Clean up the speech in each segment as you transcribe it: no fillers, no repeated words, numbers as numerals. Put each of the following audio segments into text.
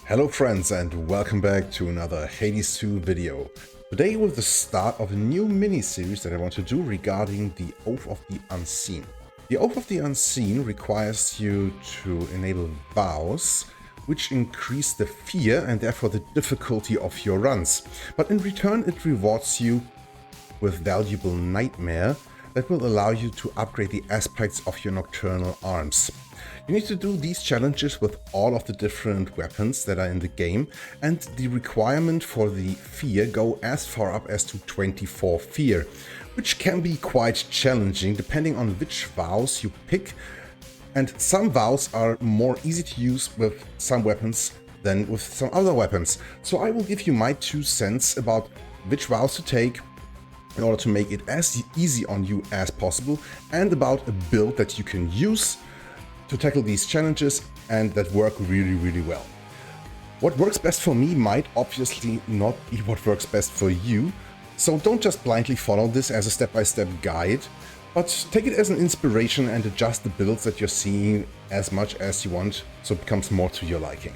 Hello friends and welcome back to another Hades 2 video. Today with the start of a new mini-series that I want to do regarding the Oath of the Unseen. The Oath of the Unseen requires you to enable vows, which increase the fear and therefore the difficulty of your runs. But in return it rewards you with valuable nightmare that will allow you to upgrade the aspects of your Nocturnal Arms. You need to do these challenges with all of the different weapons that are in the game, and the requirement for the fear go as far up as to 24 fear, which can be quite challenging depending on which vows you pick, and some vows are more easy to use with some weapons than with some other weapons. So I will give you my 2 cents about which vows to take in order to make it as easy on you as possible, and about a build that you can use to tackle these challenges and that work really well. What works best for me might obviously not be what works best for you, so don't just blindly follow this as a step-by-step guide, but take it as an inspiration and adjust the builds that you're seeing as much as you want so it becomes more to your liking.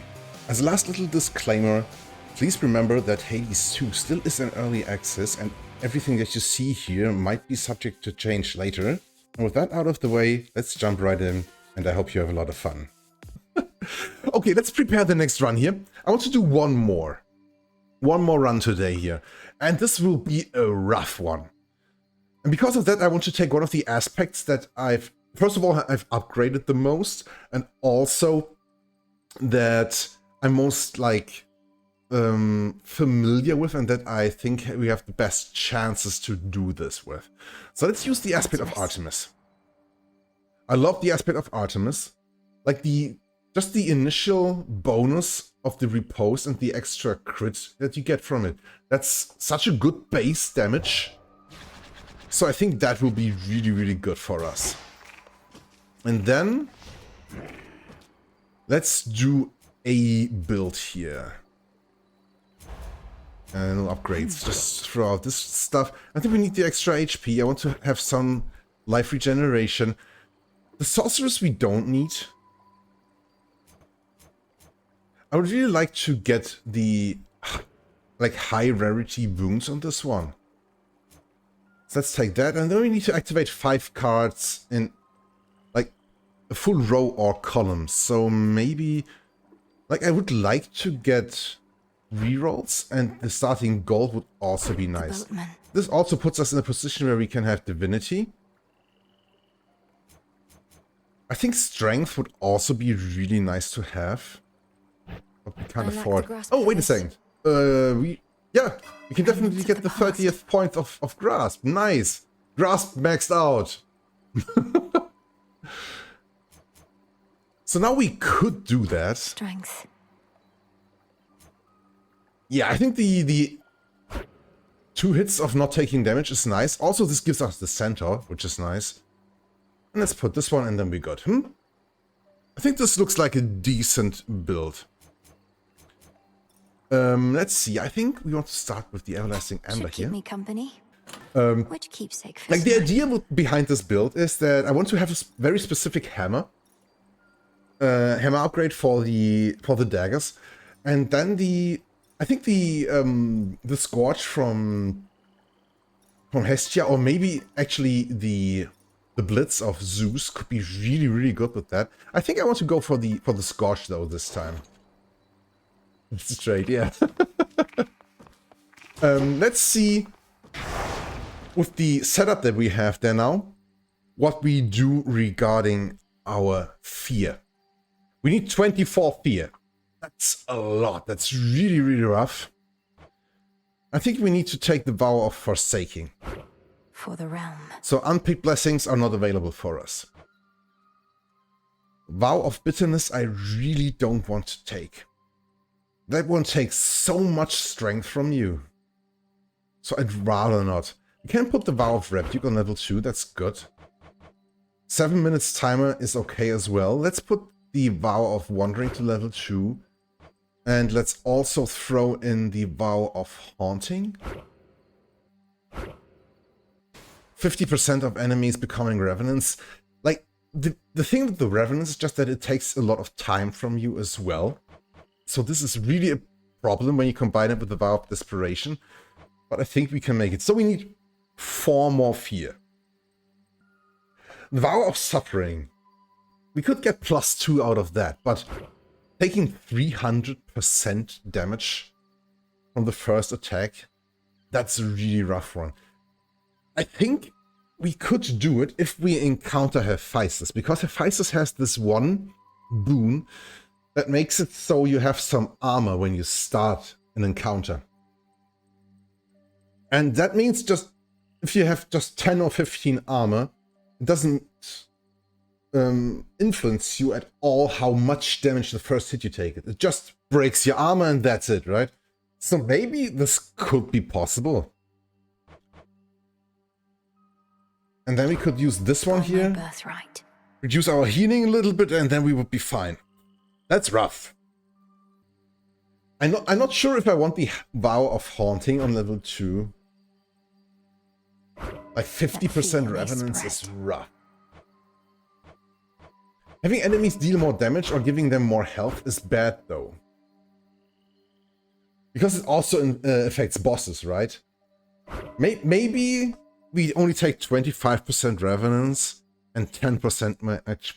As a last little disclaimer, please remember that Hades 2 still is in early access and everything that you see here might be subject to change later. And with that out of the way, let's jump right in. And I hope you have a lot of fun. Okay, let's prepare the next run here. I want to do one more run today here. And this will be a rough one. And because of that, I want to take one of the aspects that first of all, I've upgraded the most. And also that I'm most familiar with and that I think we have the best chances to do this with. So let's use the aspect of Artemis. I love the aspect of Artemis, like just the initial bonus of the repose and the extra crit that you get from it. That's such a good base damage. So I think that will be really good for us. And then let's do a build here. And upgrades, just throw out this stuff. I think we need the extra HP. I want to have some life regeneration. The sorceress we don't need. I would really like to get the high rarity wounds on this one. So let's take that, and then we need to activate 5 cards in a full row or column. So maybe I would like to get rerolls, and the starting gold would also be nice. This also puts us in a position where we can have divinity. I think strength would also be really nice to have, but we can't afford. Oh, wait a second. We can definitely get the 30th point of grasp. Nice. Grasp maxed out. So now we could do that. Strength. Yeah, I think the 2 hits of not taking damage is nice. Also, this gives us the centaur, which is nice. And let's put this one and then we're good. I think this looks like a decent build. Let's see. I think we want to start with the Everlasting Amber Should keep here. me company. Which keepsake for The idea behind this build is that I want to have a very specific hammer. Hammer upgrade for the daggers. And then I think the Scourge from Hestia, or maybe actually the Blitz of Zeus could be really good with that. I think I want to go for the Scourge though this time. Straight, yeah. Let's see with the setup that we have there now, what we do regarding our fear. We need 24 fear. That's a lot. That's really rough. I think we need to take the vow of forsaking. For the realm. So unpicked blessings are not available for us. Vow of bitterness I really don't want to take. That one takes so much strength from you. So I'd rather not. You can put the vow of rebuke on level 2, that's good. 7 minutes timer is okay as well. Let's put the vow of wandering to level 2. And let's also throw in the vow of haunting. 50% of enemies becoming revenants. The thing with the revenants is just that it takes a lot of time from you as well. So this is really a problem when you combine it with the Vow of Desperation. But I think we can make it. So we need 4 more fear. The Vow of Suffering. We could get +2 out of that, but taking 300% damage from the first attack, that's a really rough one. I think we could do it if we encounter Hephaestus, because Hephaestus has this one boon that makes it so you have some armor when you start an encounter. And that means just if you have just 10 or 15 armor, it doesn't influence you at all how much damage the first hit you take. It just breaks your armor and that's it, right? So maybe this could be possible. And then we could use this one here. Birthright. Reduce our healing a little bit and then we would be fine. That's rough. I'm not sure if I want the Vow of Haunting on level 2. Like 50% Revenants is rough. Having enemies deal more damage or giving them more health is bad though. Because it also affects bosses, right? Maybe we only take 25% Revenants and 10%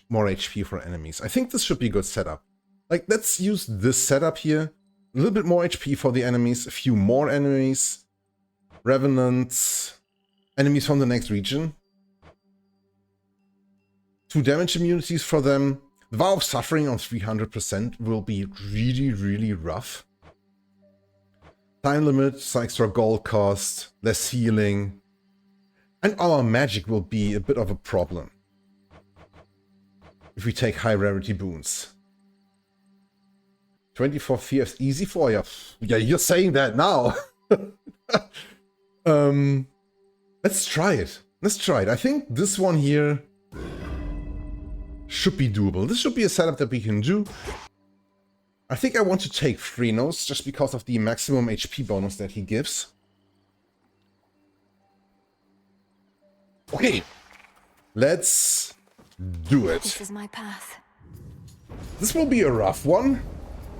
more HP for enemies. I think this should be a good setup. Like, let's use this setup here. A little bit more HP for the enemies, a few more enemies, Revenants, enemies from the next region. 2 damage immunities for them. The Vow of Suffering on 300% will be really, really rough. Time limit, some extra gold cost, less healing. And our magic will be a bit of a problem if we take high rarity boons. 24 fear is easy for you. Yeah, you're saying that now. Let's try it. Let's try it. I think this one here should be doable. This should be a setup that we can do. I think I want to take Phrenos just because of the maximum HP bonus that he gives. Okay, let's do it. This is my path. This will be a rough one,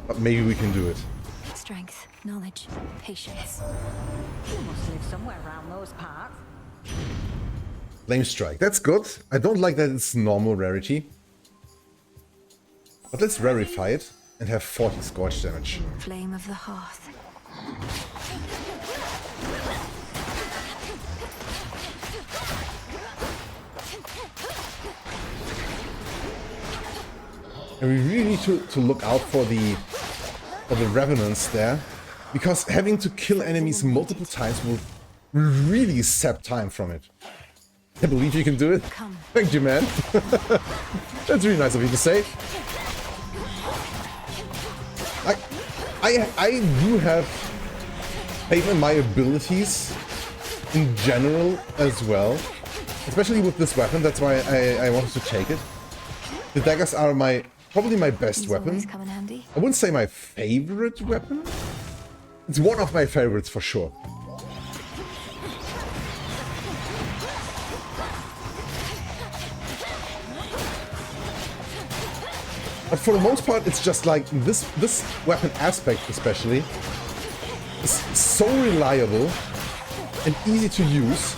but maybe we can do it. Strength, knowledge, patience. You must live somewhere around those parts. Flame Strike, that's good. I don't like that it's normal rarity. But let's rarify it and have 40 scorch damage. Flame of the hearth. And we really need to look out for the Revenants there, because having to kill enemies multiple times will really sap time from it. I believe you can do it. Come. Thank you, man. That's really nice of you to say. I do have faith in my abilities in general as well, especially with this weapon. That's why I wanted to take it. The daggers are probably my best weapon. Come in handy. I wouldn't say my favorite weapon. It's one of my favorites for sure. But for the most part, it's just like this weapon aspect especially is so reliable and easy to use.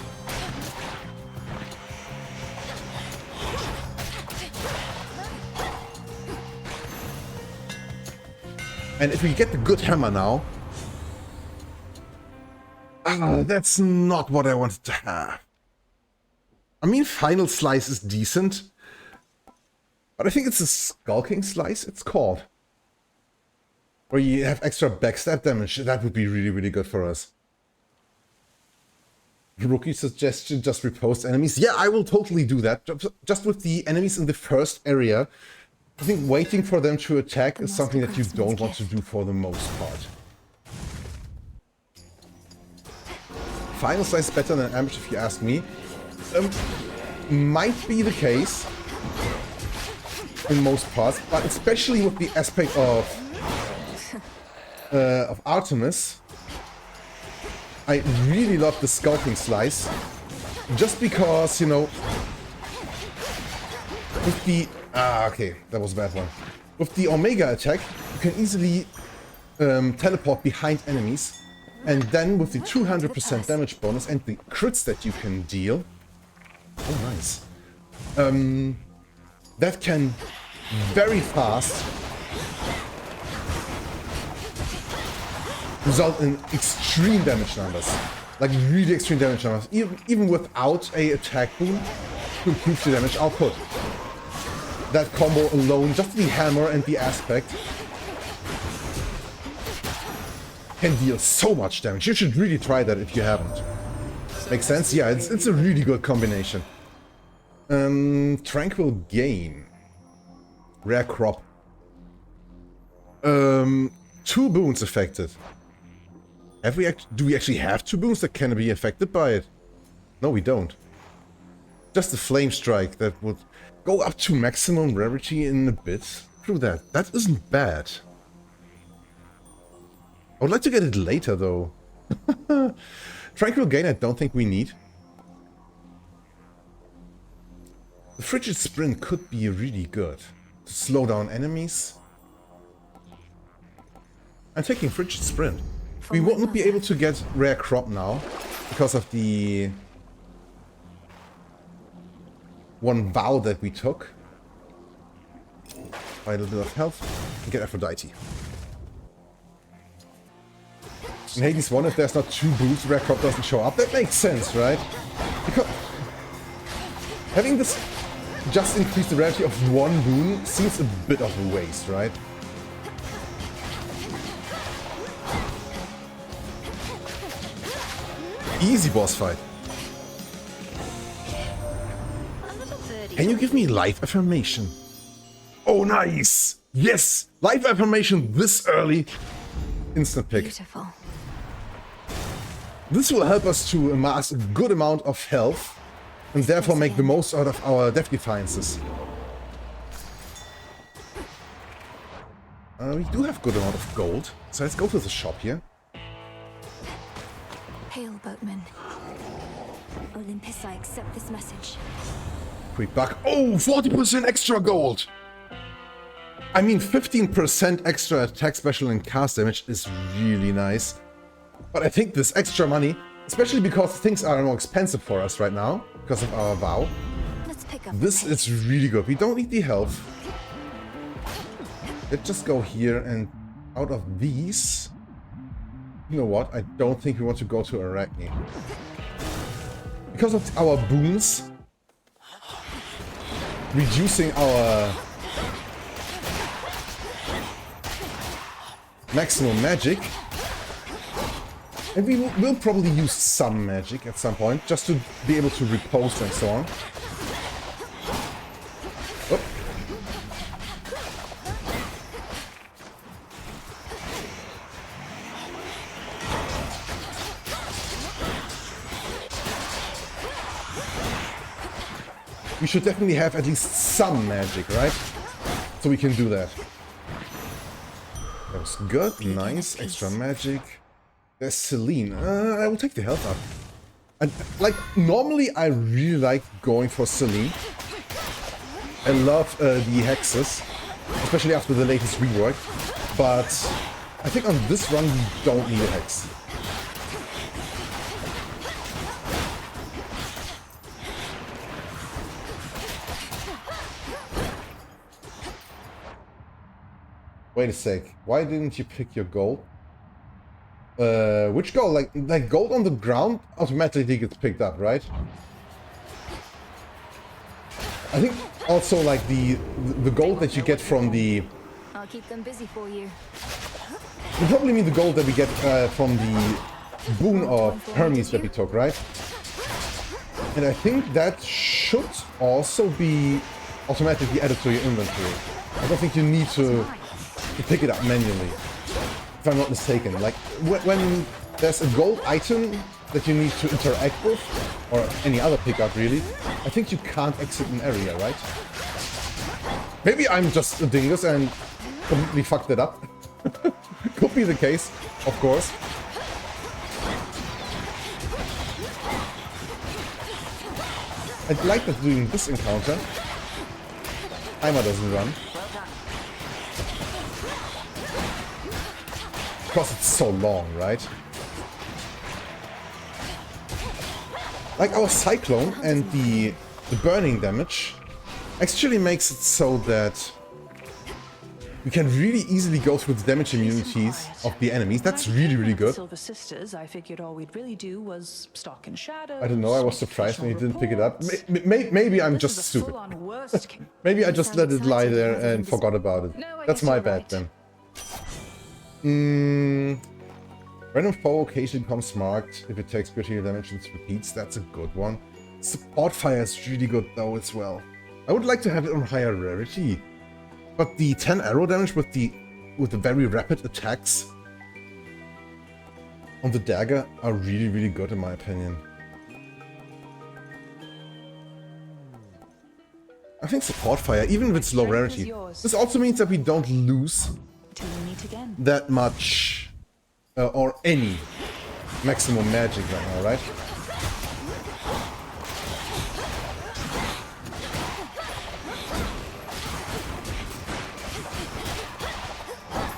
And if we get the good hammer now... that's not what I wanted to have. I mean, Final Slice is decent. But I think it's a Skulking Slice, it's called. Where you have extra backstab damage. That would be really, really good for us. Rookie suggestion, just repost enemies. Yeah, I will totally do that. Just with the enemies in the first area. I think waiting for them to attack is something that you don't want to do for the most part. Final Slice is better than Ambush if you ask me. Might be the case in most parts, but especially with the aspect of Artemis. I really love the Skulking Slice, just because, you know, with the... okay, that was a bad one. With the Omega attack, you can easily teleport behind enemies, and then with the 200% damage bonus and the crits that you can deal, oh nice, that can very fast result in extreme damage numbers, like really extreme damage numbers, even without a attack boon to improve the damage output. That combo alone, just the hammer and the aspect, can deal so much damage. You should really try that if you haven't. Makes sense? Yeah, it's a really good combination. Tranquil Gain. Rare crop. 2 boons affected. Do we actually have 2 boons that can be affected by it? No, we don't. Just the Flame Strike that would go up to maximum rarity in a bit. Through that. That isn't bad. I would like to get it later, though. Tranquil Gain I don't think we need. The Frigid Sprint could be really good. To slow down enemies. I'm taking Frigid Sprint. We won't be able to get Rare Crop now, because of the one vow that we took. Buy a little bit of health and get Aphrodite. In Hades 1, if there's not 2 boosts, Rare Crop doesn't show up. That makes sense, right? Because having this just increase the rarity of 1 boon seems a bit of a waste, right? Easy boss fight. Can you give me Life Affirmation? Oh, nice! Yes! Life Affirmation this early. Instant pick. Beautiful. This will help us to amass a good amount of health and therefore make the most out of our Death Defiances. We do have a good amount of gold, so let's go to the shop here. Hail, boatman. Olympus, I accept this message. Quick buck. Oh, 40% extra gold! I mean, 15% extra attack special and cast damage is really nice. But I think this extra money, especially because things are more expensive for us right now, because of our vow, Let's pick up this is really good. We don't need the health. Let's just go here, and out of these... You know what? I don't think we want to go to Arachne. Because of our boons, reducing our maximum magic, and we will probably use some magic at some point, just to be able to repose and so on. Oh. We should definitely have at least some magic, right? So we can do that. That was good, nice, extra magic. There's Celine. I will take the health up. And, like, normally I really like going for Celine. I love the hexes, especially after the latest rework. But I think on this run we don't need a hex. Wait a sec. Why didn't you pick your gold? Which gold? Like gold on the ground automatically gets picked up, right? I think also like the gold that you get from the... I'll keep them busy for you. You probably mean the gold that we get from the boon of Hermes that we took, right? And I think that should also be automatically added to your inventory. I don't think you need to pick it up manually, if I'm not mistaken. Like, when there's a gold item that you need to interact with, or any other pickup really, I think you can't exit an area, right? Maybe I'm just a dingus and completely fucked it up. Could be the case, of course. I'd like that doing this encounter. Timer doesn't run. because it's so long, right? Like our Cyclone and the burning damage actually makes it so that we can really easily go through the damage immunities of the enemies. That's really, really good. Silver Sisters, I figured all we'd really do was stalk in shadows. I don't know, I was surprised when you didn't pick it up. Maybe I'm just stupid. Maybe I just let it lie there and forgot about it. That's my bad then. Random foe occasionally becomes marked if it takes critical damage and repeats. That's a good one. Support fire is really good though as well. I would like to have it on higher rarity. But the 10 arrow damage with the very rapid attacks on the dagger are really, really good in my opinion. I think support fire, even with its low rarity. This also means that we don't lose that much or any maximum magic right now, right?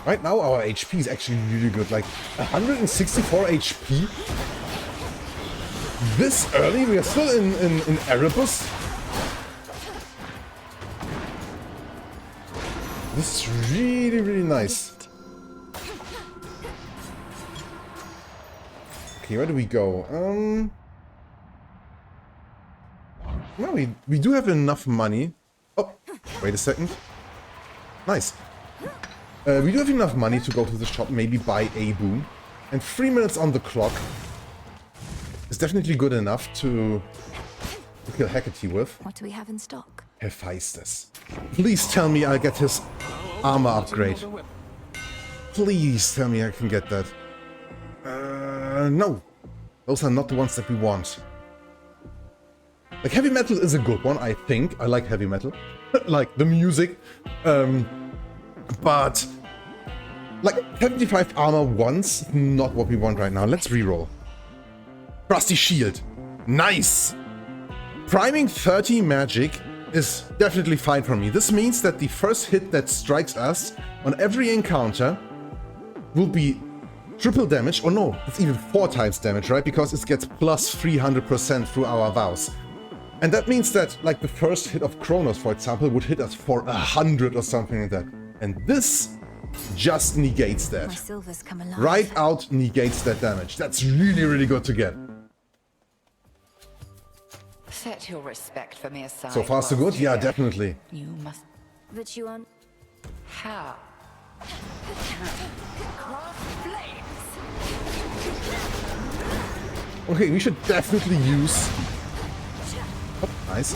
Right now our HP is actually really good, like 164 HP. This early, we are still in Erebus. This is really, really nice. Okay, where do we go? Well, we do have enough money. Oh, wait a second. Nice. We do have enough money to go to the shop, maybe buy a boon. And 3 minutes on the clock is definitely good enough to kill Hecate with. What do we have in stock? Hephaestus. Please tell me I'll get his armor upgrade. Please tell me I can get that. No. Those are not the ones that we want. Like, heavy metal is a good one, I think. I like heavy metal. Like, the music. But like 75 armor once, not what we want right now. Let's reroll. Rusty shield. Nice! Priming 30 magic is definitely fine for me. This means that the first hit that strikes us on every encounter will be triple damage. Oh no, it's even 4 times damage, right? Because it gets plus 300% through our vows. And that means that like the first hit of Kronos, for example, would hit us for 100 or something like that. And this just negates that. My silver's come alive. Right out negates that damage. That's really, really good to get. Set your respect for me aside. So far so good? Yeah, definitely. You must... But you want... How? Okay, we should definitely use... Oh, nice.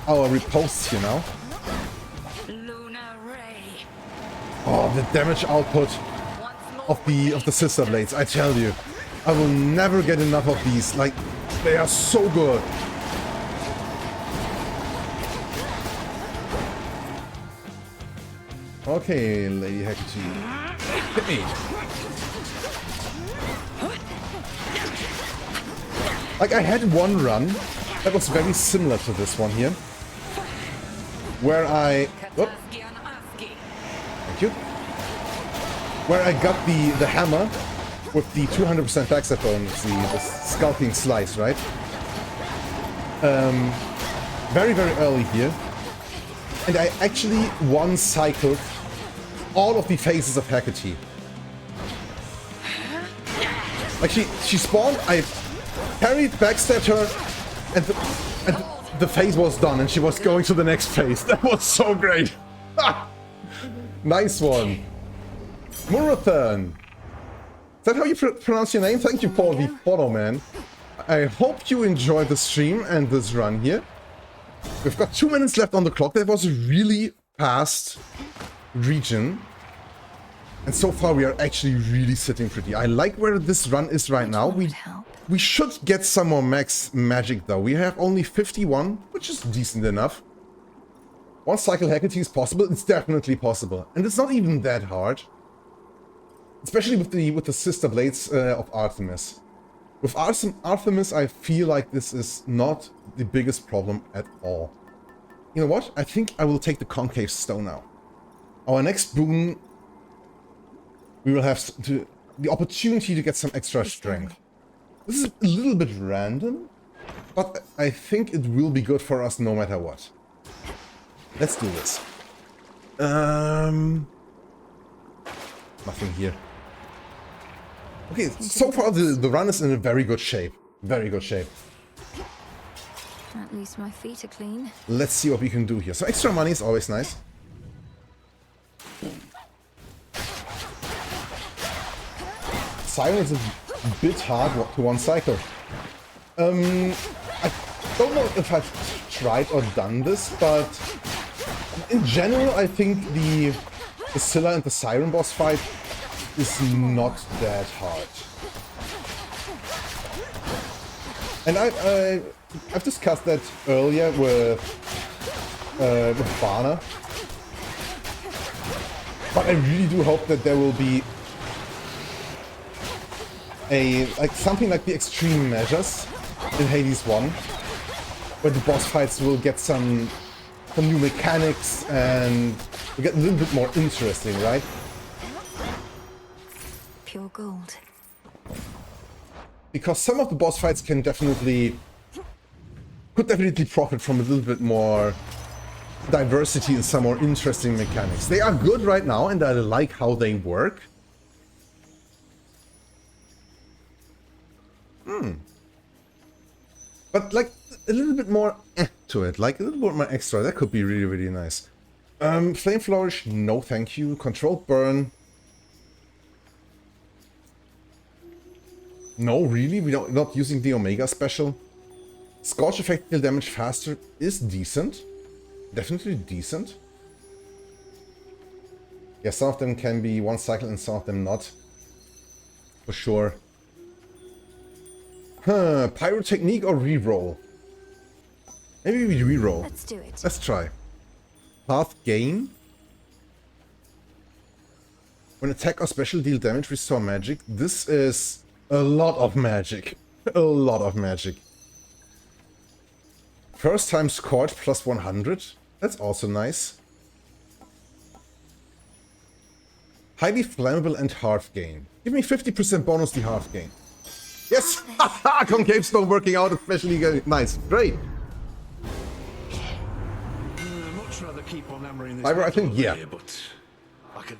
Our riposte here now. Oh, the damage output of the sister blades, I tell you. I will never get enough of these. Like, they are so good. Okay, Lady Hecate. Hit me. Like, I had one run that was very similar to this one here. Where I... Oh. Thank you. Where I got the hammer with the 200% backstab bonus, the scalping slice, right? Very, very early here. And I actually one-cycled all of the phases of Hecate. Like, she spawned, I parried, backstabbed her, and the phase was done, and she was going to the next phase. That was so great! Nice one. Murathan. Is that how you pronounce your name? Thank you for the follow, man. I hope you enjoyed the stream and this run here. We've got 2 minutes left on the clock. That was a really fast region. And so far we are actually really sitting pretty. I like where this run is right now. We should get some more max magic though. We have only 51, which is decent enough. One cycle Hecate is possible. It's definitely possible. And it's not even that hard. Especially with the sister blades of Artemis. With Artemis, I feel like this is not the biggest problem at all. You know what? I think I will take the concave stone now. Our next boon we will have the opportunity to get some extra strength. This is a little bit random, but I think it will be good for us no matter what. Let's do this. Nothing here. Okay, so far the run is in a very good shape. Very good shape. At least my feet are clean. Let's see what we can do here. So extra money is always nice. Siren is a bit hard to one cycle. I don't know if I've tried or done this, but in general I think the Scylla and the Siren boss fight is not that hard. And I've discussed that earlier with Bana, but I really do hope that there will be something like the extreme measures in Hades 1, where the boss fights will get some new mechanics and will get a little bit more interesting, right? Pure gold. Because some of the boss fights could definitely profit from a little bit more diversity and some more interesting mechanics. They are good right now, and I like how they work. But like a little bit more to it, like a little bit more extra. That could be really, really nice. Flame Flourish, no thank you. Controlled Burn. No, really? We're not using the Omega special. Scorch effect deal damage faster is decent. Definitely decent. Yeah, some of them can be one cycle and some of them not. For sure. Huh, Pyrotechnique or reroll? Maybe we reroll. Let's do it. Let's try. Path gain. When attack or special deal damage, restore magic. This is a lot of magic. A lot of magic. First time Scorch plus 100. That's also nice. Highly flammable and hearth gain. Give me 50% bonus the hearth gain. Yes! Haha! Concave Stone working out especially good. Nice. Great. Much rather keep on hammering this. I think, yeah. Here, but I could.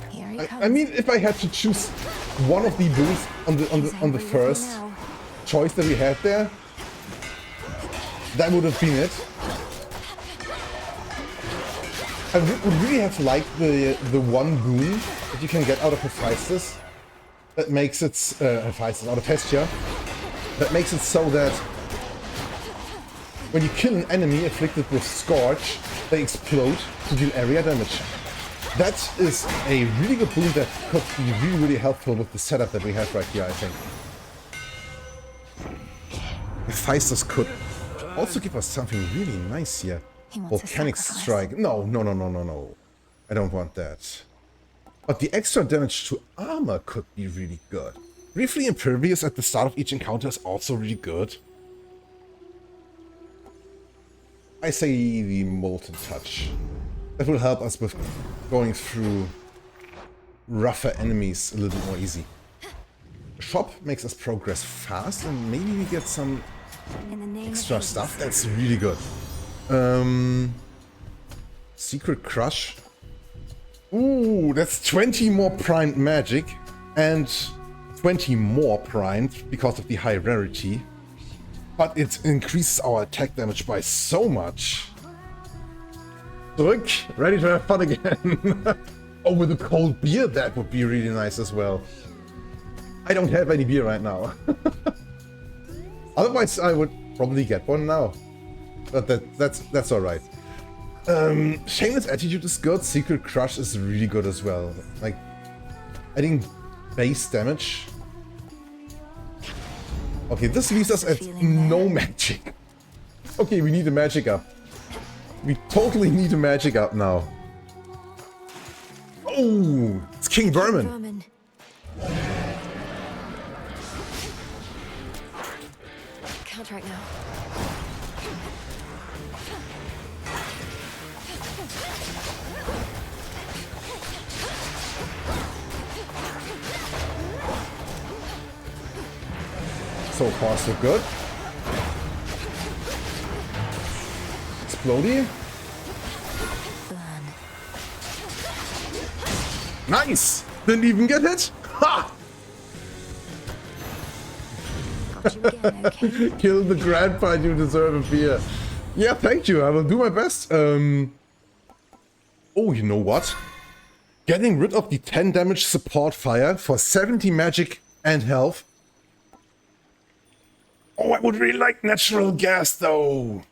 Here he comes. I mean, if I had to choose one of the booths on the first choice that we had there, that would have been it. I would really have liked the one boon that you can get out of Hephaestus. That makes it Hephaestus out of Hestia. That makes it so that when you kill an enemy afflicted with Scorch, they explode to deal area damage. That is a really good boon that could be really, really helpful with the setup that we have right here, I think. Hephaestus could also give us something really nice here. Volcanic Strike. No. I don't want that. But the extra damage to armor could be really good. Briefly impervious at the start of each encounter is also really good. I say the Molten Touch. That will help us with going through rougher enemies a little bit more easy. Shop makes us progress fast and maybe we get some extra stuff. That's really good. Secret Crush. Ooh, that's 20 more primed magic and 20 more primed because of the high rarity. But it increases our attack damage by so much. Look, ready to have fun again. Oh, with a cold beer, that would be really nice as well. I don't have any beer right now. Otherwise, I would probably get one now. But that's alright. Shameless Attitude is good. Secret Crush is really good as well. Like, adding base damage. Okay, this leaves us at no magic. Okay, we need a magic up. We totally need a magic up now. Oh, it's King Vermin. Count right now. So far, so good. Explodey. Nice! Didn't even get hit. Ha! Got you again, okay? Kill the grandpa, you deserve a beer. Yeah, thank you. I will do my best. Oh, you know what? Getting rid of the 10 damage support fire for 70 magic and health. Oh, I would really like natural gas though.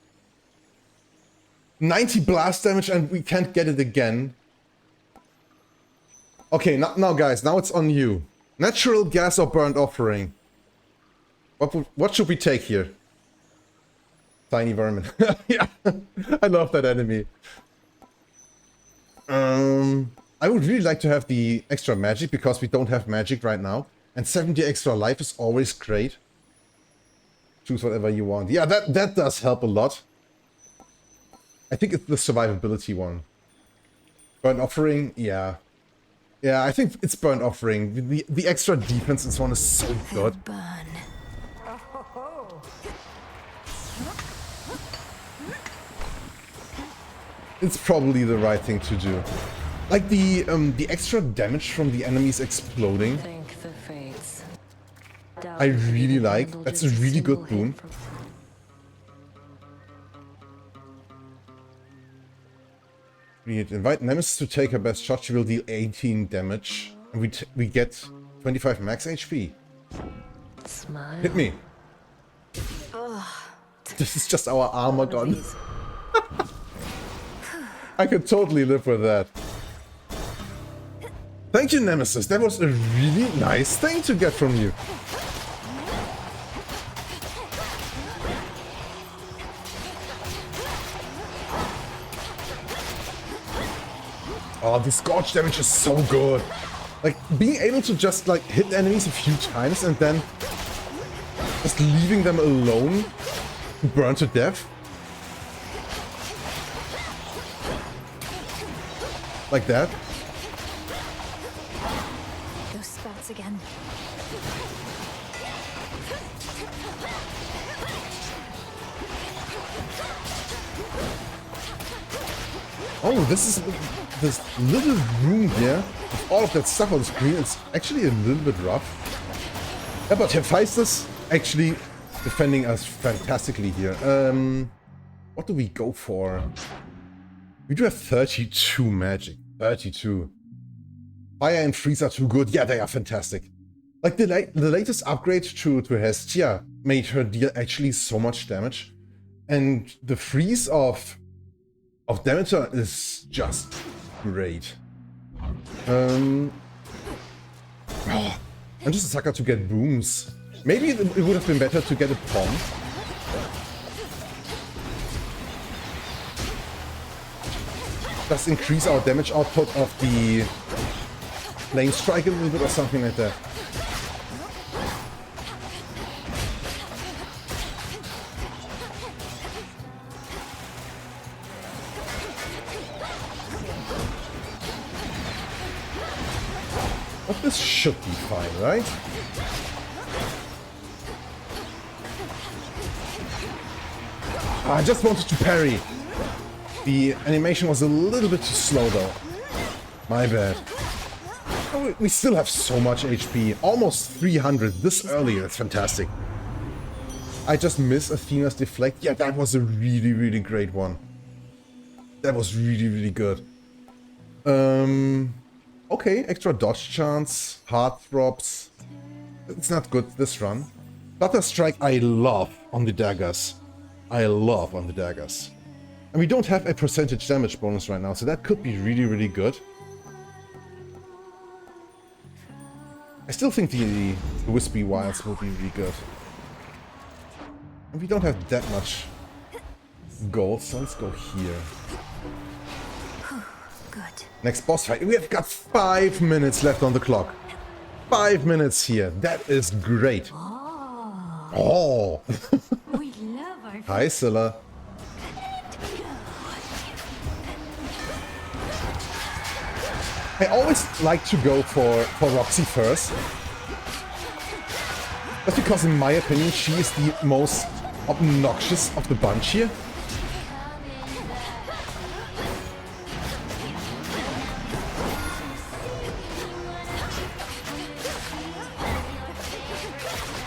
90 blast damage and we can't get it again. Okay, now guys, now it's on you. Natural gas or burnt offering? What should we take here? Tiny vermin. Yeah, I love that enemy. I would really like to have the extra magic because we don't have magic right now. And 70 extra life is always great. Choose whatever you want. Yeah, that does help a lot. I think it's the survivability one. Burnt offering, yeah. Yeah, I think it's burnt offering. The extra defense in this one is so good. Burn. It's probably the right thing to do. Like the extra damage from the enemies exploding. Think the fates. I really like. That's a really good boon. Invite Nemesis to take her best shot. She will deal 18 damage. And we get 25 max HP. Smile. Hit me. This is just our armor gun. I could totally live with that. Thank you, Nemesis. That was a really nice thing to get from you. Oh, the scorch damage is so good. Like, being able to just, like, hit enemies a few times and then just leaving them alone to burn to death. Like that. Those spouts again. Oh, this is this little room here with all of that stuff on the screen. It's actually a little bit rough. Yeah, but Hephaestus actually defending us fantastically here. What do we go for? We do have 32 magic. 32. Fire and freeze are too good. Yeah, they are fantastic. Like the latest upgrade to Hestia made her deal actually so much damage. And the freeze of Demeter is just great. I'm just a sucker to get booms. Maybe it would have been better to get a bomb. Just increase our damage output of the flame strike a little bit or something like that. But this should be fine, right? I just wanted to parry. The animation was a little bit too slow though. My bad. Oh, we still have so much HP. Almost 300 this early. That's fantastic. I just missed Athena's deflect. Yeah, that was a really, really great one. That was really, really good. Okay, extra dodge chance. Heartthrobs. It's not good this run. Flutter Strike I love on the daggers. I love on the daggers. And we don't have a percentage damage bonus right now, so that could be really, really good. I still think the Wispy Wilds will be really good. And we don't have that much gold, so let's go here. Good. Next boss fight. We have got 5 minutes left on the clock. 5 minutes here. That is great. Oh! We love our Hi, Scylla. I always like to go for Roxy first. That's because, in my opinion, she is the most obnoxious of the bunch here.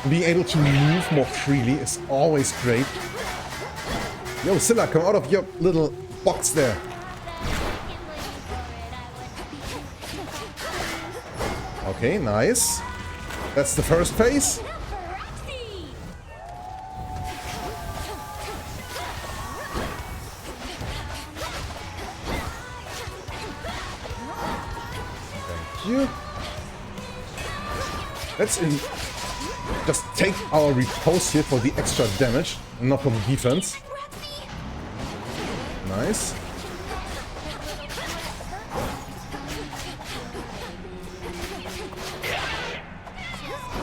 Being able to move more freely is always great. Yo, Scylla, come out of your little box there. Okay, nice. That's the first phase. Thank you. Let's just take our repose here for the extra damage, and not for the defense. Nice.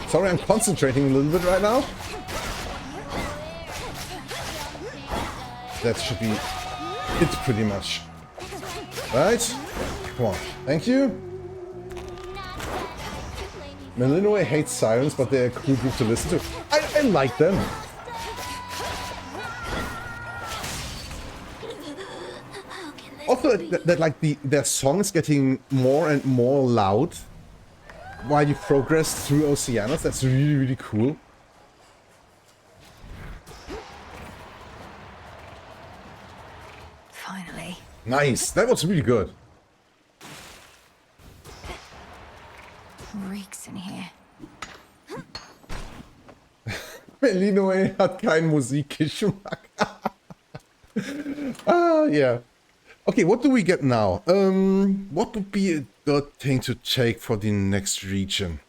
Sorry, I'm concentrating a little bit right now. That should be it pretty much. Right? Come on. Thank you. Melinoe hates sirens, but they're a cool group to listen to. I like them. Also, that like their songs getting more and more loud while you progress through Oceanus. That's really, really cool. Finally. Nice. That was really good. Reeks in here. Melinoe hat keinen Musikgeschmack. Ah, yeah. Okay, what do we get now? What would be a good thing to take for the next region?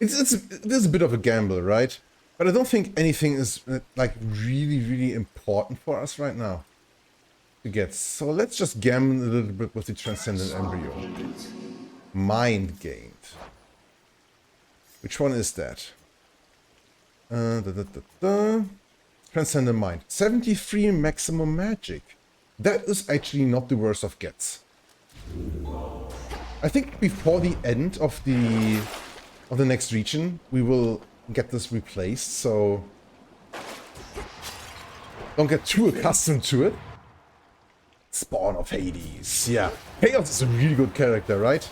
It is a bit of a gamble, right? But I don't think anything is like really, really important for us right now to get. So let's just gamble a little bit with the Transcendent Embryo. Mind gained. Which one is that? Transcendent Mind. 73 maximum magic. That is actually not the worst of gets. I think before the end of the next region, we will get this replaced, so don't get too accustomed to it. Spawn of Hades. Yeah, Chaos is a really good character, right?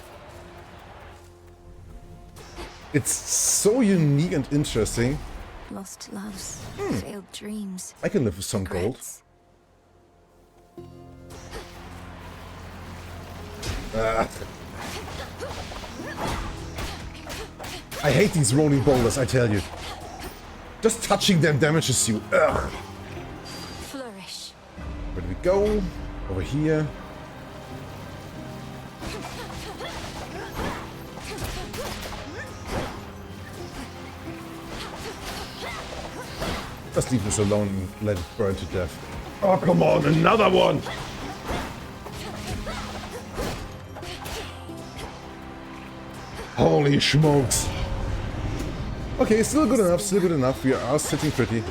It's so unique and interesting. Lost loves, failed dreams. I can live with some gold. regrets. I hate these rolling boulders, I tell you. Just touching them damages you. Ugh. Flourish. Where do we go? Over here. Just leave this alone and let it burn to death. Oh, come on, another one! Holy smokes! Okay, still good enough, still good enough. We are sitting pretty.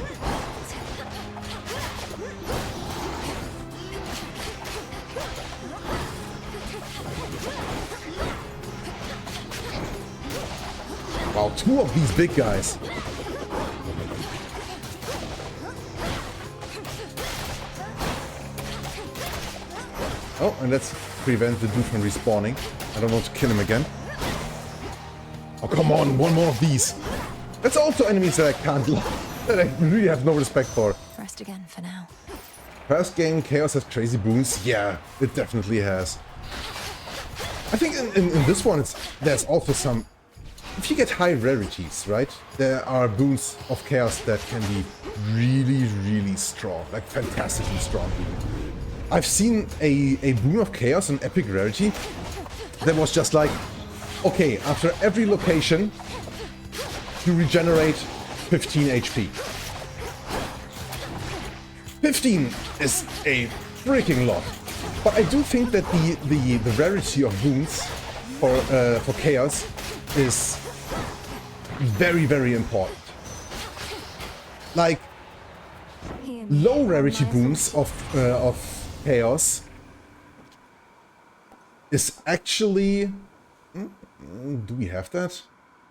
Wow, two of these big guys. Oh, and let's prevent the dude from respawning. I don't want to kill him again. Oh, come on, one more of these. That's also enemies that I can't that I really have no respect for. Rest again for now. First game, Chaos has crazy boons. Yeah, it definitely has. I think in this one, there's also some... If you get high rarities, right? There are boons of Chaos that can be really, really strong. Like, fantastically strong even. I've seen a boon of Chaos, an epic rarity, that was just like, okay, after every location, you regenerate 15 HP. 15 is a freaking lot. But I do think that the rarity of boons for Chaos is very, very important. Like, low rarity boons of Chaos is actually... do we have that?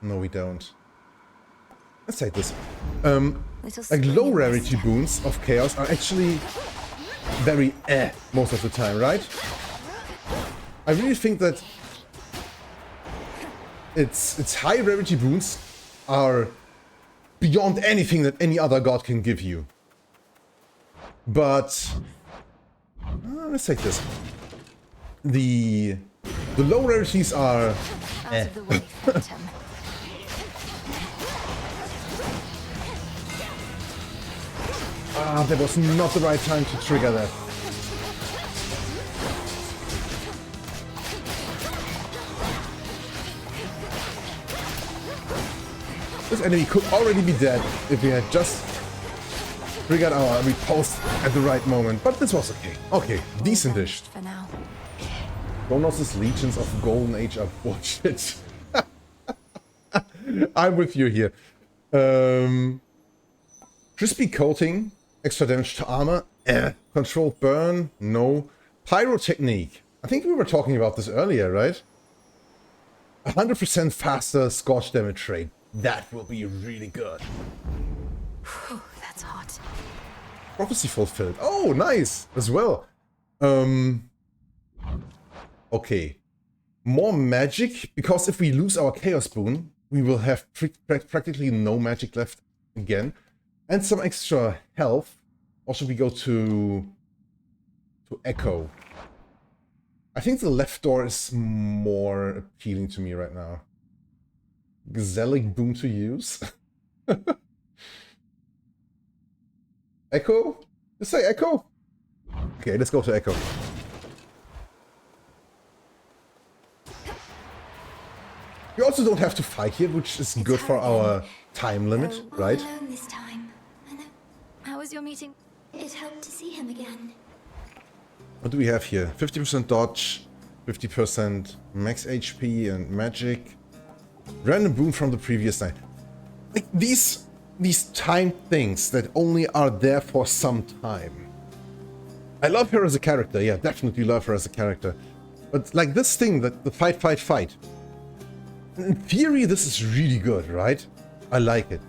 No, we don't. let's take this. Little Like spring low in rarity West. boons of chaos are actually very most of the time, right? I really think that its high rarity boons are beyond anything that any other god can give you. But let's take this. The low rarities are Out of the way, Phantom. that was not the right time to trigger that. This enemy could already be dead if we had just triggered our riposte at the right moment, but this was okay. Okay, decent-ish. For now. Kronos' legions of Golden Age are bullshit. I'm with you here. Crispy coating, extra damage to armor, controlled burn, no. Pyrotechnique. I think we were talking about this earlier, right? 100% faster scorch damage rate. That will be really good. Whew, that's hot. Prophecy fulfilled. Oh, nice as well. Okay. More magic, because if we lose our Chaos Boon, we will have practically no magic left again. And some extra health. Or should we go to Echo? I think the left door is more appealing to me right now. Gezellig boon to use. Echo? Just say Echo? Okay, let's go to Echo. We also don't have to fight here, which is good for our time limit, All right? alone this time. I know. How was your meeting? It helped to see him again. What do we have here? 50% dodge, 50% max HP and magic. Random boon from the previous night. Like these timed things that only are there for some time. I love her as a character, yeah, definitely love her as a character. But like this thing, that the fight. In theory, this is really good, right? I like it.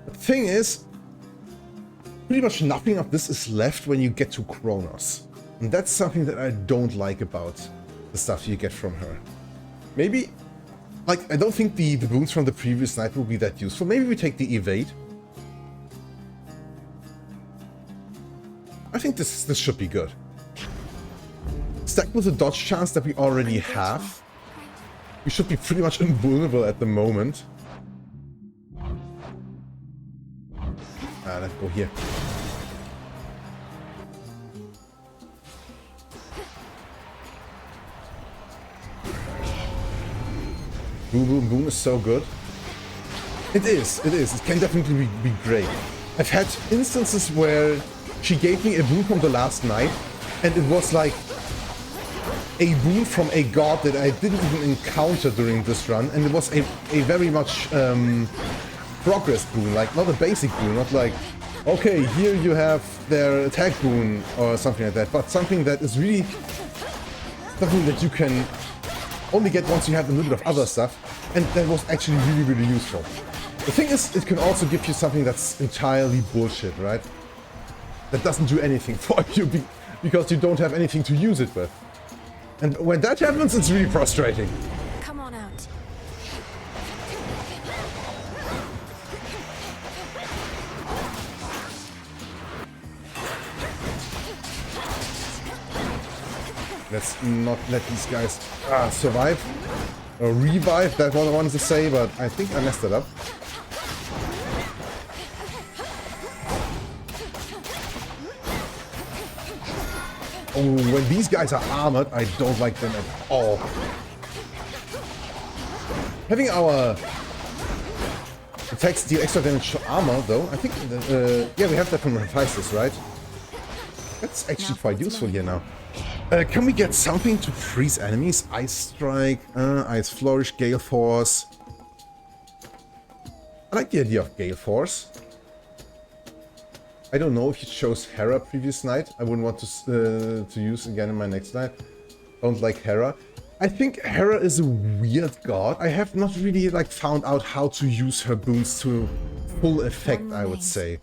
The thing is, pretty much nothing of this is left when you get to Kronos. And that's something that I don't like about the stuff you get from her. Maybe, like, I don't think the boons from the previous night will be that useful. Maybe we take the evade. I think this should be good. Stacked with the dodge chance that we already have, we should be pretty much invulnerable at the moment. Let's go here. Boom Boom Boom is so good. It is. It can definitely be great. I've had instances where she gave me a boon from the last night, and it was like a boon from a god that I didn't even encounter during this run, and it was a very much progress boon, like not a basic boon, not like, okay, here you have their attack boon or something like that, but something that is really something that you can only get once you have a little bit of other stuff, and that was actually really useful. The thing is, it can also give you something that's entirely bullshit, right? That doesn't do anything for you because you don't have anything to use it with. And when that happens, it's really frustrating. Come on out. Let's not let these guys survive. Or revive, that's what I wanted to say, but I think I messed it up. Oh, when these guys are armored, I don't like them at all. Having our attacks deal extra damage to armor, though, I think, yeah, we have that from Hephaestus, right? That's actually quite useful here now. Can we get something to freeze enemies? Ice Strike, Ice Flourish, Gale Force. I like the idea of Gale Force. I don't know if you chose Hera previous night. I wouldn't want to use again in my next night. Don't like Hera. I think Hera is a weird god. I have not really like found out how to use her boons to full effect, I would say.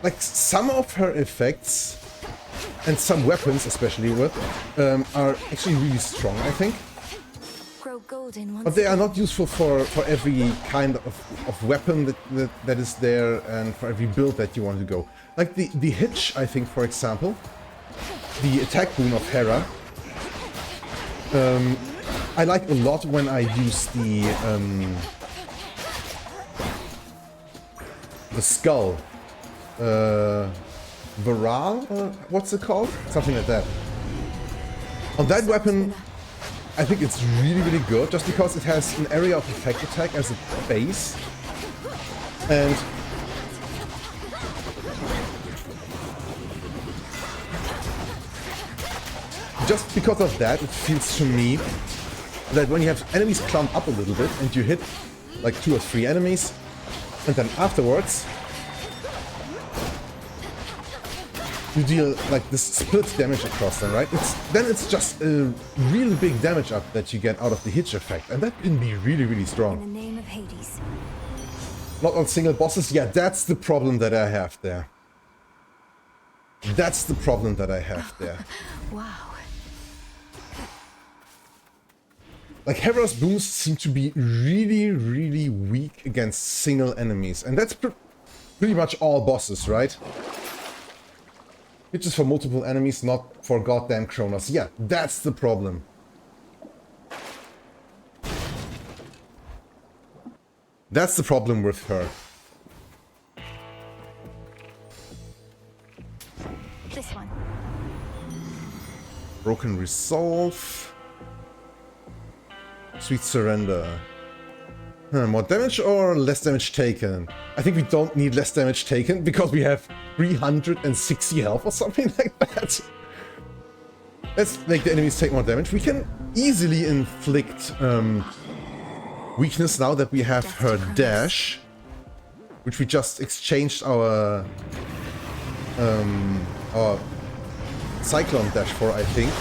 Like some of her effects and some weapons, especially with, are actually really strong, I think. Grow golden once But they are not useful for every kind of weapon that is there and for every build that you want to go. Like the hitch, I think, for example, the attack boon of Hera, I like a lot when I use the skull. Varal? What's it called? Something like that. On that weapon, I think it's really, really good, just because it has an area of effect attack as a base. And just because of that, it feels to me that when you have enemies clump up a little bit and you hit like 2 or 3 enemies, and then afterwards you deal like this split damage across them, right? Then it's just a really big damage up that you get out of the hitch effect, and that can be really, really in strong. the name of Hades. Not on single bosses, yeah, that's the problem that I have there. That's the problem that I have there. Wow. Like, Hera's booms seem to be really, really weak against single enemies, and that's pretty much all bosses, right? It's just for multiple enemies, not for goddamn Kronos. Yeah, that's the problem. That's the problem with her. This one. Broken Resolve. Sweet Surrender. More damage or less damage taken? I think we don't need less damage taken because we have 360 health or something like that. Let's make the enemies take more damage. We can easily inflict weakness now that we have her dash, which we just exchanged our Cyclone dash for, I think.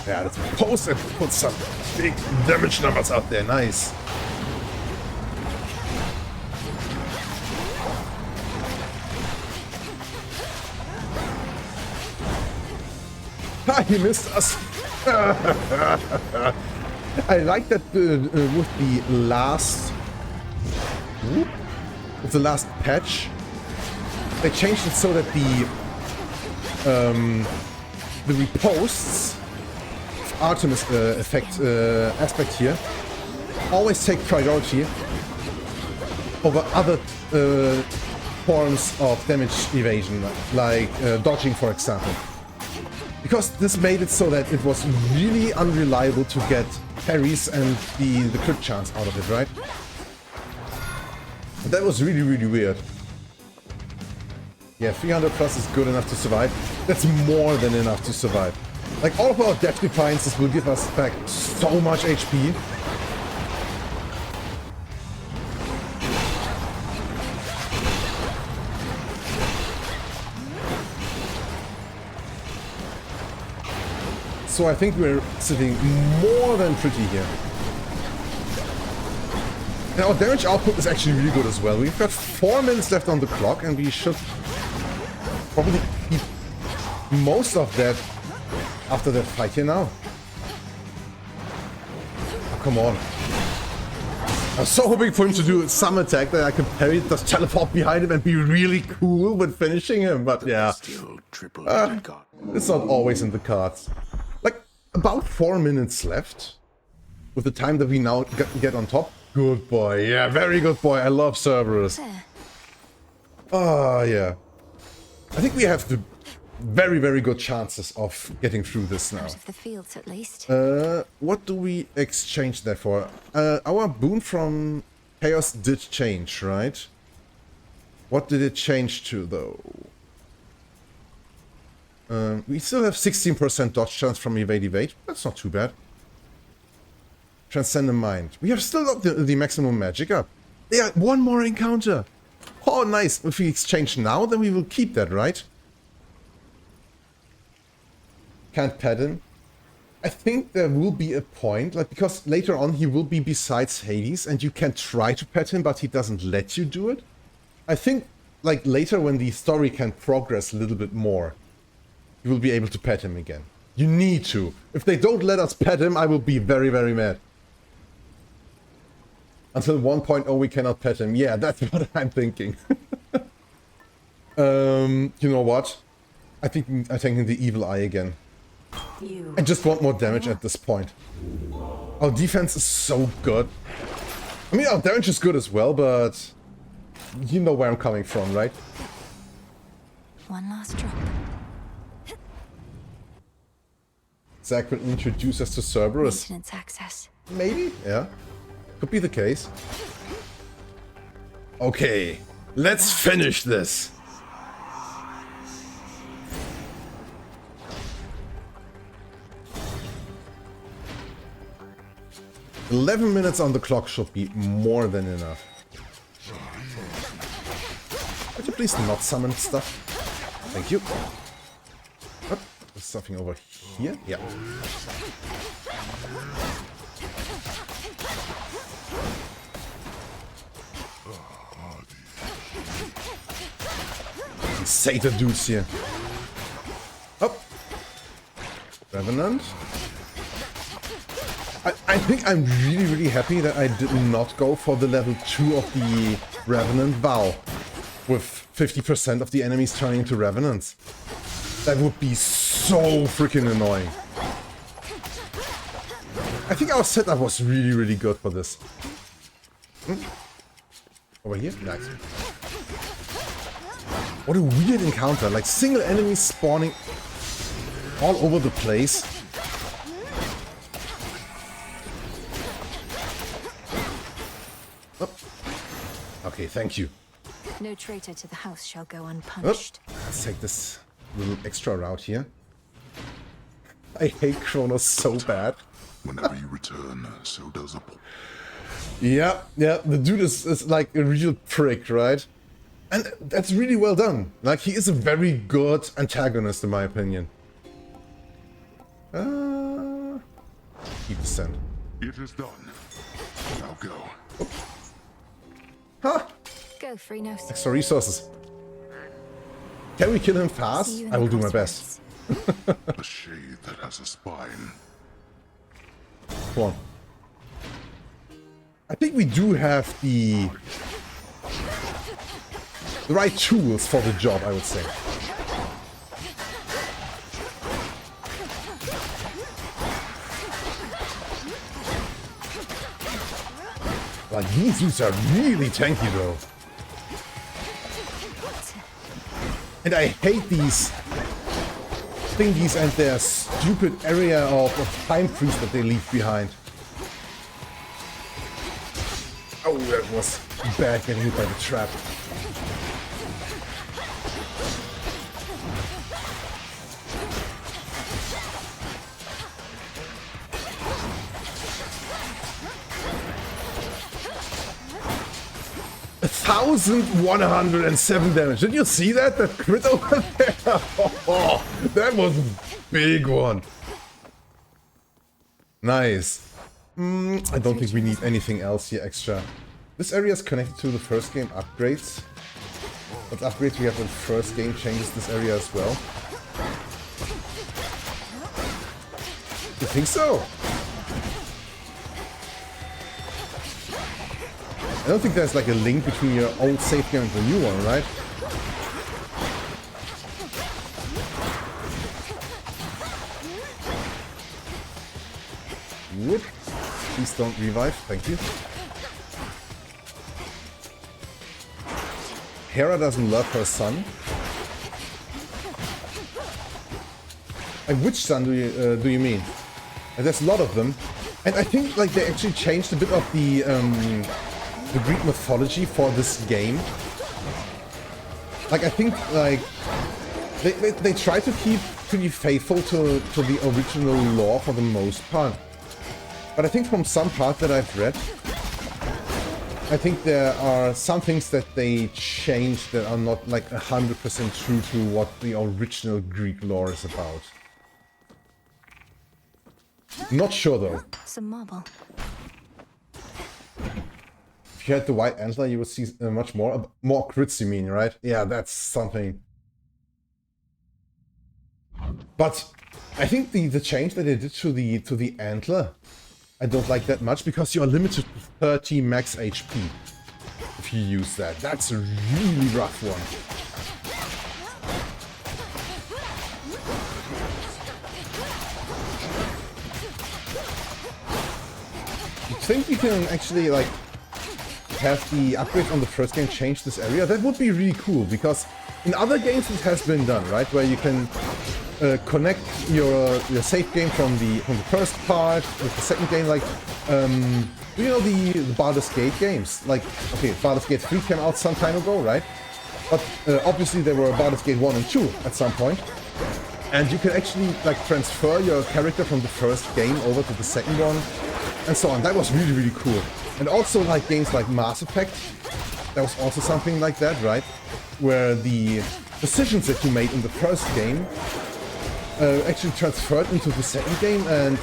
Yeah, let's post and put some big damage numbers out there. Nice. Ah, he missed us. I like that with the last patch, they changed it so that the riposts Artemis effect aspect here always take priority over other forms of damage evasion, like dodging, for example. Because this made it so that it was really unreliable to get parries and the crit chance out of it, right? That was really, really weird. Yeah, 300 plus is good enough to survive. That's more than enough to survive. Like, all of our Death Defiances will give us back so much HP. So I think we're sitting more than pretty here. And our damage output is actually really good as well. We've got 4 minutes left on the clock, and we should probably keep most of that after that fight here now. Oh, come on. I was so hoping for him to do some attack that I could parry, just teleport behind him and be really cool with finishing him, but yeah. Still triple It's not always in the cards. Like, about 4 minutes left. With the time that we now get on top. Good boy. Yeah, very good boy. I love Cerberus. Oh, yeah. I think we have the very, very good chances of getting through this now. Out of the fields, at least. What do we exchange that for? Our boon from Chaos did change, right? What did it change to, though? We still have 16% dodge chance from evade. That's not too bad. Transcendent Mind. We have still got the maximum magic up. Yeah, one more encounter. Oh, nice. If we exchange now, then we will keep that, right? Can't pet him. I think there will be a point, like, because later on he will be besides Hades and you can try to pet him, but he doesn't let you do it. I think, like, later when the story can progress a little bit more, you will be able to pet him again. You need to. If they don't let us pet him, I will be very, very mad. Until 1.0 we cannot pet him. Yeah, that's what I'm thinking. You know what? I think I'm taking the evil eye again. I just want more damage at this point. Our defense is so good. I mean, our damage is good as well, but you know where I'm coming from, right? One last drop. Zack will introduce us to Cerberus. Maintenance access. Maybe? Yeah. Could be the case. Okay. Let's finish this. "11 minutes on the clock should be more than enough." Would you please not summon stuff? Thank you. Oh, there's something over here. Yeah. Satan dudes here. Oh. Revenant. I think I'm really, really happy that I did not go for the level 2 of the Revenant vow. With 50% of the enemies turning into Revenants. That would be so freaking annoying. I think our setup was really, really good for this. Over here? Nice. What a weird encounter. Like single enemies spawning all over the place. Oh. Okay, thank you. No traitor to the house shall go unpunished. Oh. Let's take this little extra route here. I hate Kronos so bad. Whenever you return, so does a... Yeah, the dude is like a real prick, right? And that's really well done. Like, he is a very good antagonist, in my opinion. 50%. It is done. Now go. Huh? Go, Freenos. Extra resources. Can we kill him fast? I will do my best. A shade that has a spine. Come on. I think we do have the right tools for the job, I would say. Like, these dudes are really tanky, though. And I hate these thingies and their stupid area of time freeze that they leave behind. Oh, that was bad getting hit by the trap. $1,107 damage. Did you see that? That crit over there? Oh, that was a big one. Nice. I don't think we need anything else here extra. This area is connected to the first game upgrades. But upgrades we have in the first game changes this area as well. You think so? I don't think there's like a link between your old save game and the new one, right? Whoop. Please don't revive, thank you. Hera doesn't love her son. Which son do you mean? And there's a lot of them. And I think like they actually changed a bit of the Greek mythology for this game. Like I think like they try to keep pretty faithful to the original lore for the most part. But I think from some part that I've read, I think there are some things that they changed that are not like 100% true to what the original Greek lore is about. Not sure though. Some marble. If you had the white antler, you would see much more. More crits, you mean, right? Yeah, that's something. But I think the change that they did to the antler, I don't like that much because you are limited to 30 max HP if you use that. That's a really rough one. You think you can actually like have the upgrade on the first game change this area? That would be really cool because in other games it has been done, right? Where you can connect your save game from the first part with the second game, like you know the Baldur's Gate games. Like, okay, Baldur's Gate 3 came out some time ago, right? But obviously there were Baldur's Gate 1 and 2 at some point. And you can actually like transfer your character from the first game over to the second one and so on. That was really, really cool. And also like games like Mass Effect, that was also something like that, right? Where the decisions that you made in the first game actually transferred into the second game and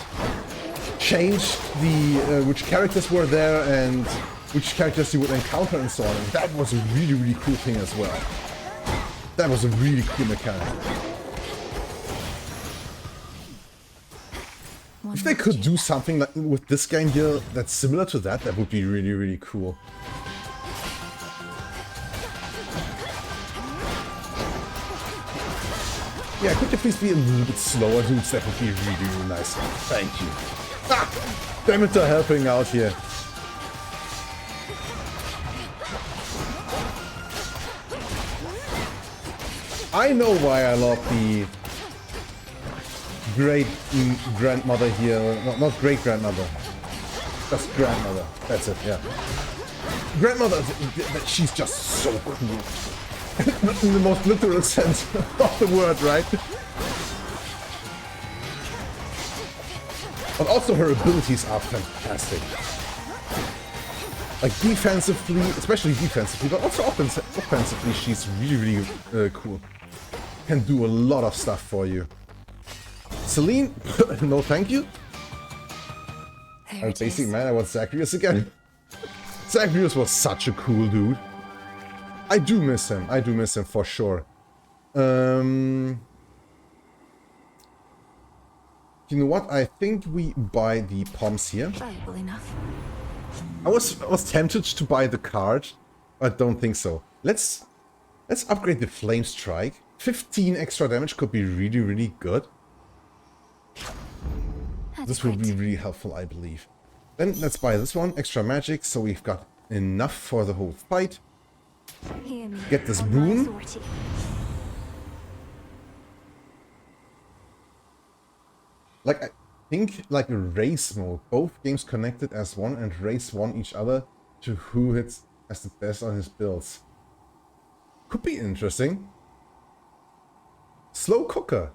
changed the which characters were there and which characters you would encounter and so on. And that was a really, really cool thing as well. That was a really cool mechanic. If they could do something like with this game here that's similar to that, that would be really, really cool. Yeah, could you please be a little bit slower, dudes? That would be really, really nice. Thank you. Ah! Damn it, they're helping out here. I know why I love the great grandmother here. No, not great grandmother. Just grandmother. That's it, yeah. Grandmother, she's just so cool. In the most literal sense of the word, right? But also her abilities are fantastic. Like defensively, especially defensively, but also offensively, she's really, really cool. Can do a lot of stuff for you. Celine, no thank you. Basic man, I want Zacharias again. Zacharias was such a cool dude. I do miss him. I do miss him for sure. You know what? I think we buy the Poms here. Valuable enough. I was tempted to buy the card, but don't think so. Let's upgrade the Flame Strike. 15 extra damage could be really, really good. This will be really helpful, I believe. Then let's buy this one, extra magic, so we've got enough for the whole fight. Get this boon. Like, I think, like a race mode. Both games connected as one and race one each other to who hits as the best on his builds. Could be interesting. Slow cooker.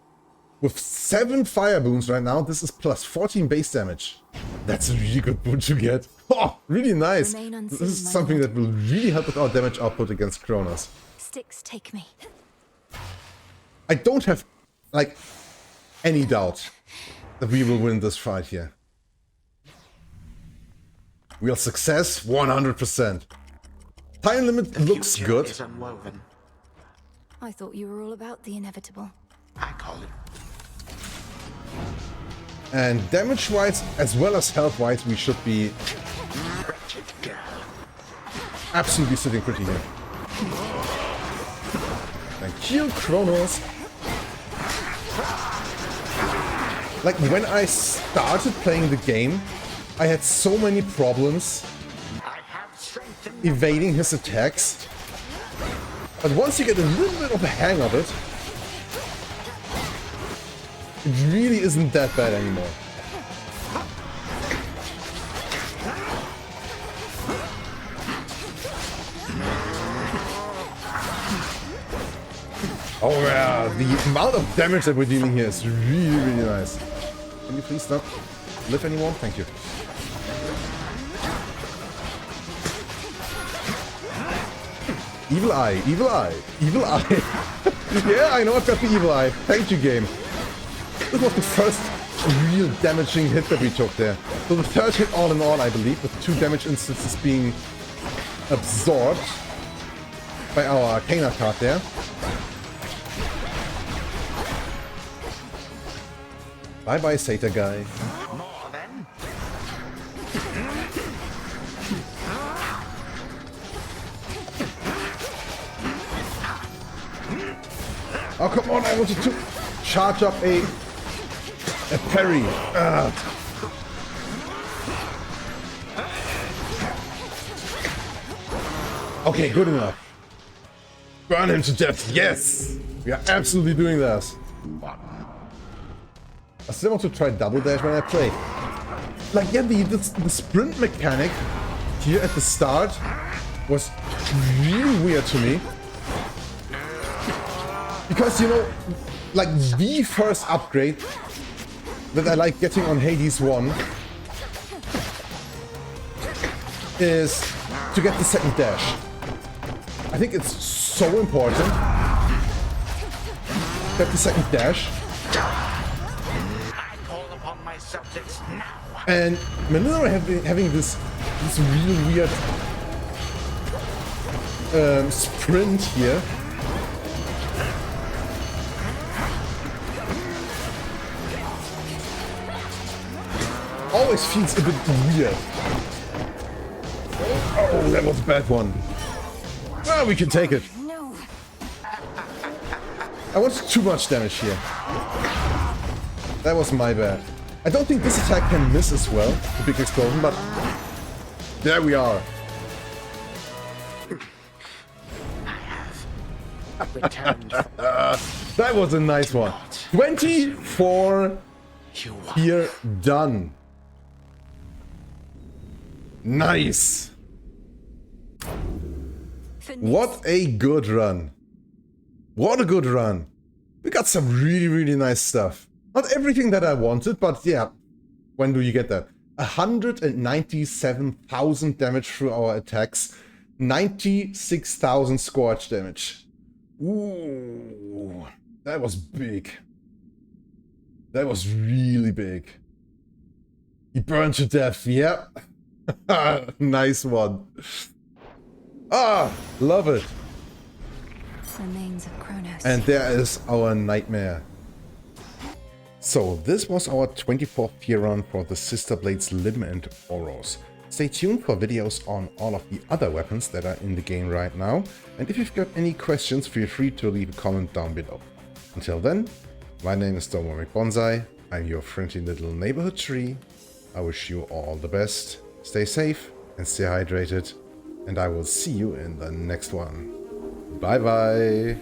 With 7 fire boons right now, this is plus 14 base damage. That's a really good boon to get. Oh, really nice. This is something that will really help with our damage output against Kronos. Sticks take me. I don't have, like, any doubt that we will win this fight here. Real success, 100%. Time limit looks good. I thought you were all about the inevitable. I call it. And damage-wise, as well as health-wise, we should be absolutely sitting pretty here. Thank you, Kronos. Like, when I started playing the game, I had so many problems evading his attacks. But once you get a little bit of a hang of it, it really isn't that bad anymore. Oh yeah, the amount of damage that we're dealing here is really, really nice. Can you please not live anymore? Thank you. Evil eye, evil eye, evil eye. Yeah, I know I've got the evil eye. Thank you, game. This was the first real damaging hit that we took there. So the third hit all in all, I believe, with 2 damage instances being absorbed by our Arcana card there. Bye-bye, Satyr guy. Oh, come on, I wanted to charge up a parry. Okay, good enough. Burn him to death, yes! We are absolutely doing this. I still want to try double dash when I play. Like, yeah, the sprint mechanic here at the start was really weird to me. Because, you know, like the first upgrade that I like getting on Hades 1 is to get the second dash. I think it's so important. Get the second dash. I call upon my subjects now. And Manila having this real weird sprint here. Always feels a bit weird. Oh, that was a bad one. Well, we can take it. No. I wanted too much damage here. That was my bad. I don't think this attack can miss as well, the big explosion, but there we are. That was a nice one. 24 here done. Nice. What a good run. What a good run. We got some really nice stuff. Not everything that I wanted, but yeah. When do you get that? 197,000 damage through our attacks. 96,000 scorch damage. Ooh. That was big. That was really big. He burned to death, yeah. Nice one. Ah, love it. Remains of Kronos. And there is our nightmare. So this was our 24th tier run for the Sister Blades Limb and Oros. Stay tuned for videos on all of the other weapons that are in the game right now. And if you've got any questions, feel free to leave a comment down below. Until then, my name is Dominic Bonsai. I'm your friendly little neighborhood tree. I wish you all the best. Stay safe and stay hydrated. And I will see you in the next one. Bye bye.